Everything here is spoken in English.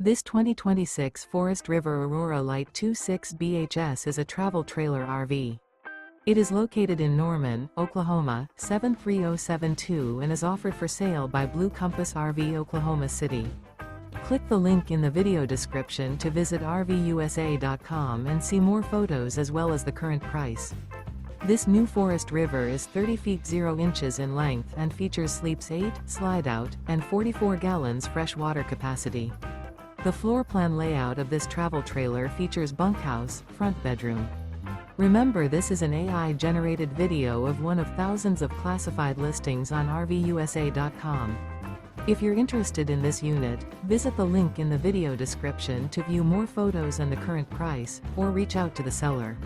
This 2026 Forest River Aurora Light 26 BHS is a travel trailer RV. It is located in Norman, Oklahoma, 73072 and is offered for sale by Blue Compass RV Oklahoma City. Click the link in the video description to visit RVUSA.com and see more photos as well as the current price. This new Forest River is 30 feet 0 inches in length and features sleeps 8, slide-out, and 44 gallons fresh water capacity. The floor plan layout of this travel trailer features bunkhouse, front bedroom. Remember, this is an AI-generated video of one of thousands of classified listings on RVUSA.com. If you're interested in this unit, visit the link in the video description to view more photos and the current price, or reach out to the seller.